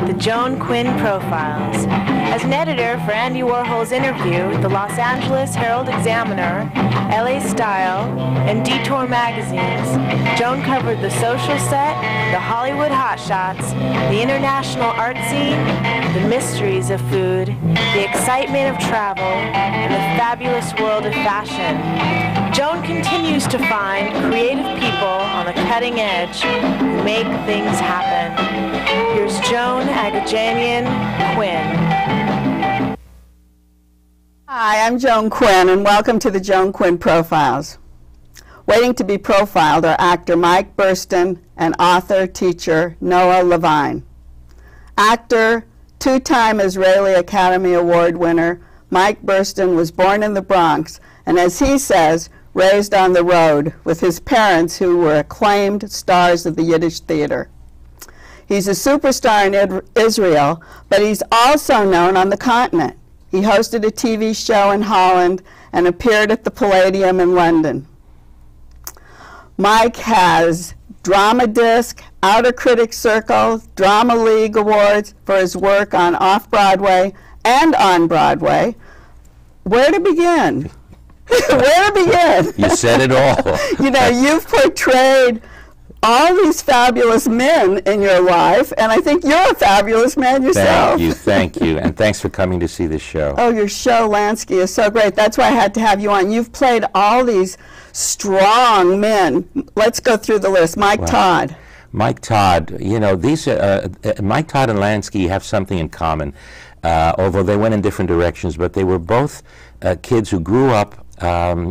the Joan Quinn Profiles. As an editor for Andy Warhol's Interview, the Los Angeles Herald-Examiner, LA Style, and Detour magazines, Joan covered the social set, the Hollywood hotshots, the international art scene, the mysteries of food, the excitement of travel, and the fabulous world of fashion. Joan continues to find creative people on the cutting edge who make things happen. Here's Joan Agajanian Quinn. Hi, I'm Joan Quinn, and welcome to the Joan Quinn Profiles. Waiting to be profiled are actor Mike Burstyn and author-teacher Noah Levine. Actor, two-time Israeli Academy Award winner, Mike Burstyn was born in the Bronx, and as he says, raised on the road with his parents who were acclaimed stars of the Yiddish theater. He's a superstar in Israel, but he's also known on the continent. He hosted a TV show in Holland and appeared at the Palladium in London. Mike has Drama Disc, Outer Critics Circle, Drama League Awards for his work on Off-Broadway and on Broadway. Where to begin? Where to begin? You said it all. You know, you've portrayed all these fabulous men in your life, and I think you're a fabulous man yourself. Thank you, and thanks for coming to see this show. Oh, your show, Lansky, is so great. That's why I had to have you on. You've played all these strong men. Let's go through the list. Mike Todd. Mike Todd, you know, these Mike Todd and Lansky have something in common, although they went in different directions, but they were both kids who grew up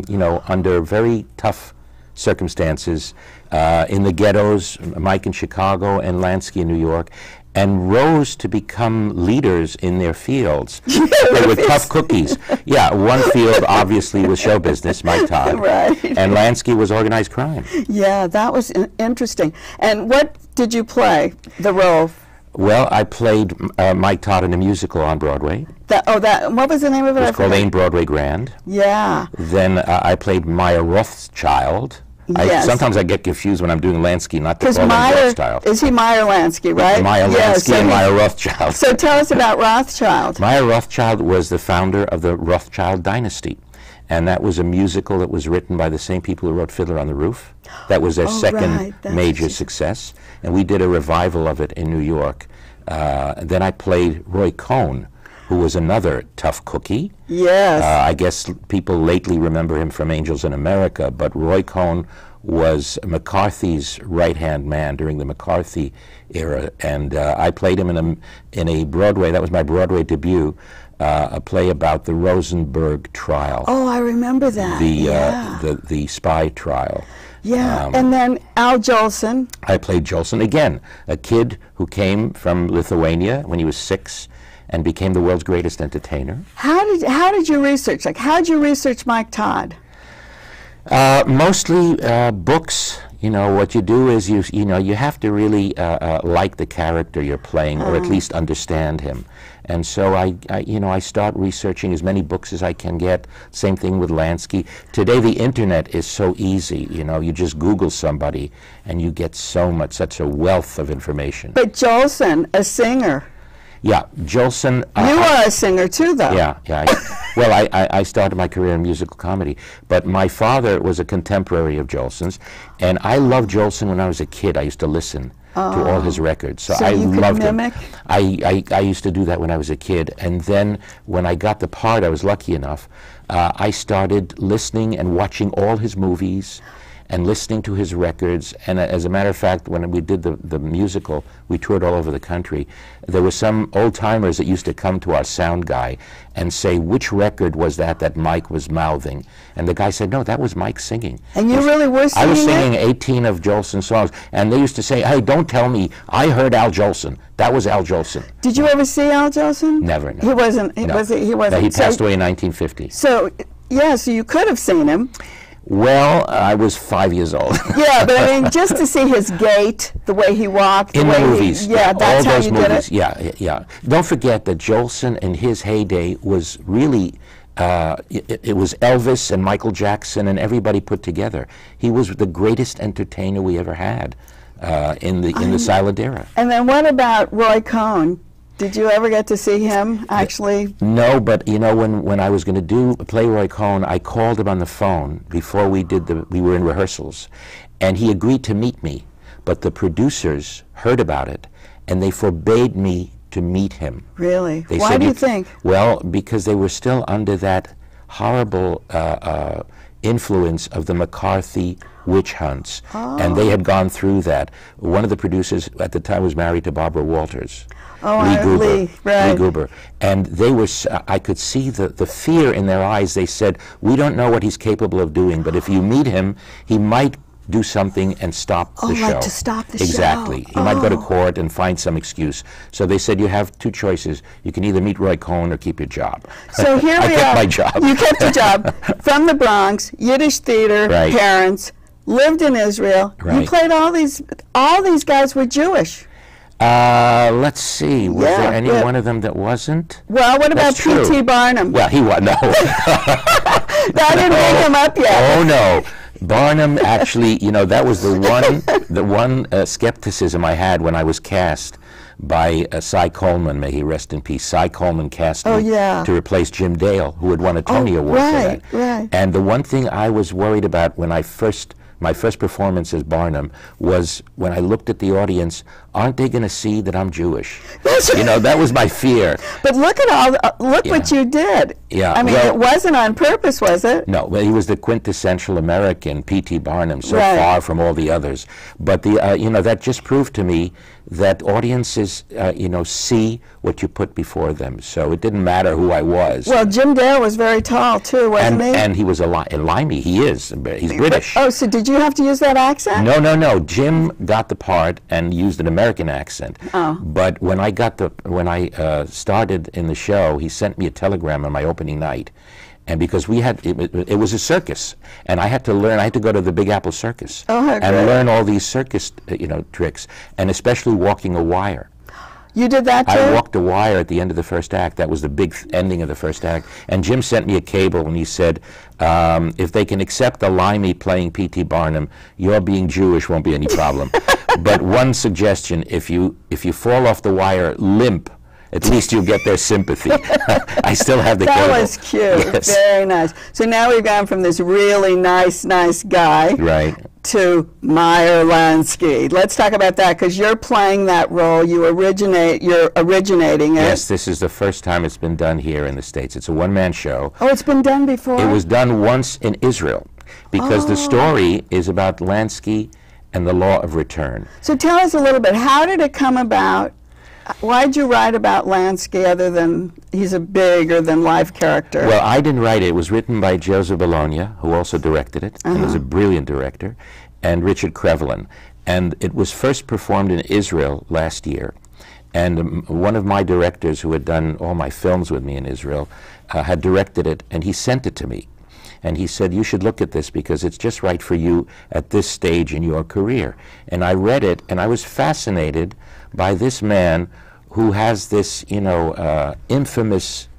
you know, under very tough circumstances in the ghettos, Mike in Chicago and Lansky in New York, and rose to become leaders in their fields. They were tough cookies. Yeah, one field obviously was show business, Mike Todd, right. And Lansky was organized crime. Yeah, that was interesting. And what did you play, the role? Well, I played Mike Todd in a musical on Broadway. What was the name of it? It was called Ain't Broadway Grand. Yeah. Then I played Maya Rothschild. Yes. Sometimes I get confused when I'm doing Lansky, not to call him Rothschild. Is he Meyer Lansky, right? Maya Lansky and Maya Rothschild. So tell us about Rothschild. Maya Rothschild was the founder of the Rothschild dynasty. And that was a musical that was written by the same people who wrote Fiddler on the Roof. That was their second major success. And we did a revival of it in New York. Then I played Roy Cohn, who was another tough cookie. Yes. I guess people lately remember him from Angels in America, but Roy Cohn was McCarthy's right-hand man during the McCarthy era. And I played him in a Broadway, that was my Broadway debut, a play about the Rosenberg trial. Oh, I remember that. The spy trial. Yeah, and then Al Jolson. I played Jolson, again, a kid who came from Lithuania when he was 6 and became the world's greatest entertainer. How did you research? Like, how did you research Mike Todd? Mostly books. You know, what you do is you know, you have to really like the character you're playing, or at least understand him. And so I start researching as many books as I can get. Same thing with Lansky. Today the internet is so easy. You know, you just Google somebody and you get such a wealth of information. But Jolson, a singer. Yeah, Jolson. You are a singer too, though. Yeah. Well, I started my career in musical comedy, but my father was a contemporary of Jolson's, and I loved Jolson when I was a kid. I used to listen to all his records, so I loved him. I used to do that when I was a kid, and then when I got the part, I was lucky enough, I started listening and watching all his movies and listening to his records. And as a matter of fact, when we did the musical, we toured all over the country. There were some old-timers that used to come to our sound guy and say, which record was that Mike was mouthing? And the guy said, no, that was Mike singing. And you really were singing I was singing 18 of Jolson's songs. And they used to say, hey, don't tell me, I heard Al Jolson. That was Al Jolson. Did you ever see Al Jolson? Never, no. He wasn't, he wasn't. No, he passed away in 1950. So, yeah, so you could have seen him. Well, I was 5 years old. Yeah, but I mean, just to see his gait, the way he walked, in the movies. Yeah, that's all how those you movies. did it. Yeah. Don't forget that Jolson in his heyday was really, it was Elvis and Michael Jackson and everybody put together. He was the greatest entertainer we ever had. in the silent era. And then what about Roy Cohn? Did you ever get to see him, actually? No, but you know, when I was going to play Roy Cohn, I called him on the phone before we were in rehearsals, and he agreed to meet me. But the producers heard about it, and they forbade me to meet him. Really? They Why said do you think? Well, because they were still under that horrible influence of the McCarthy witch hunts, and they had gone through that. One of the producers at the time was married to Barbara Walters. Lee Gruber. And they were, I could see the fear in their eyes. They said, we don't know what he's capable of doing, but if you meet him, he might do something and stop the show. Like to stop the show. Exactly. He might go to court and find some excuse. So they said, you have two choices. You can either meet Roy Cohn or keep your job. So here we are. I kept my job. You kept your job. From the Bronx, Yiddish theater, parents, lived in Israel. You played all these guys were Jewish. Let's see. Was there any one of them that wasn't? Well, what about P.T. Barnum? Well, he was, no. I didn't bring him up yet. Oh, no. Barnum, actually, you know, that was the one skepticism I had when I was cast by Cy Coleman, may he rest in peace. Cy Coleman cast me to replace Jim Dale, who had won a Tony Award for that. Right. And the one thing I was worried about when my first performance as Barnum was when I looked at the audience, aren't they going to see that I'm Jewish? You know, that was my fear. But look at look what you did. Yeah. I mean, it wasn't on purpose, was it? No, well, he was the quintessential American, P.T. Barnum, so far from all the others. But you know, that just proved to me that audiences, you know, see what you put before them. So it didn't matter who I was. Well, Jim Dale was very tall too, wasn't he? And he was a limey. He is. He's British. Oh, so did you have to use that accent? No. Jim got the part and used an American accent. Oh. But when I started in the show, he sent me a telegram on my opening night. And because we had, it was a circus, and I had to learn, I had to go to the Big Apple Circus and learn all these circus, you know, tricks, and especially walking a wire. You did that too? I walked a wire at the end of the first act. That was the big ending of the first act. And Jim sent me a cable, and he said, if they can accept a limey playing P.T. Barnum, your being Jewish won't be any problem. But one suggestion, if you fall off the wire limp, at least you'll get their sympathy. I still have the cable. That was cute. Yes. Very nice. So now we've gone from this really nice guy to Meyer Lansky. Let's talk about that, because you're playing that role. You're originating it. Yes, this is the first time it's been done here in the States. It's a one-man show. Oh, it's been done before? It was done once in Israel, because the story is about Lansky and the law of return. So tell us a little bit. How did it come about? Why'd you write about Lansky other than he's a bigger-than-life character? Well, I didn't write it. It was written by Joseph Bologna, who also directed it, and was a brilliant director, and Richard Krevelin. And it was first performed in Israel last year. And one of my directors, who had done all my films with me in Israel, had directed it, and he sent it to me. And he said, you should look at this because it's just right for you at this stage in your career. And I read it, and I was fascinated by this man who has this, you know, infamous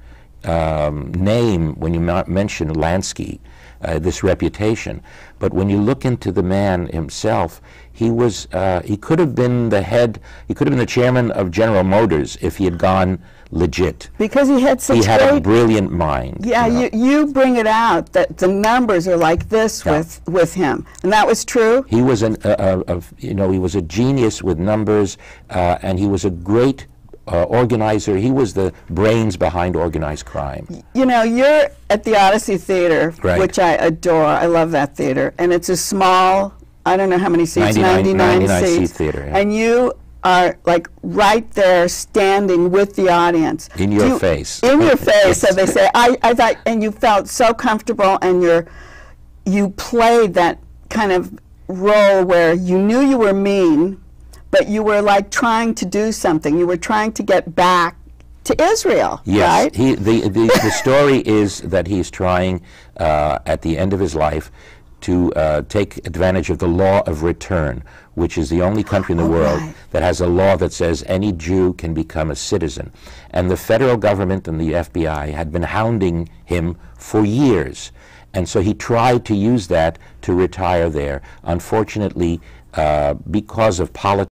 name when you mention Lansky, this reputation. But when you look into the man himself, he could have been the chairman of General Motors if he had gone legit. Because he had such a brilliant mind. Yeah, you bring it out that the numbers are like this with him, and that was true. He was he was a genius with numbers, and he was a great organizer. He was the brains behind organized crime. You know, you're at the Odyssey Theater, which I adore. I love that theater, and it's a small, I don't know how many seats, 99 seats. Seat theater, and you are like right there standing with the audience. In your face. In your face, so they say. I thought, and you felt so comfortable, and you played that kind of role where you knew you were mean, but you were like trying to do something. You were trying to get back to Israel, right? Yes, the story is that he's trying at the end of his life to take advantage of the law of return, which is the only country in the world that has a law that says any Jew can become a citizen. And the federal government and the FBI had been hounding him for years. And so he tried to use that to retire there. Unfortunately, because of politics.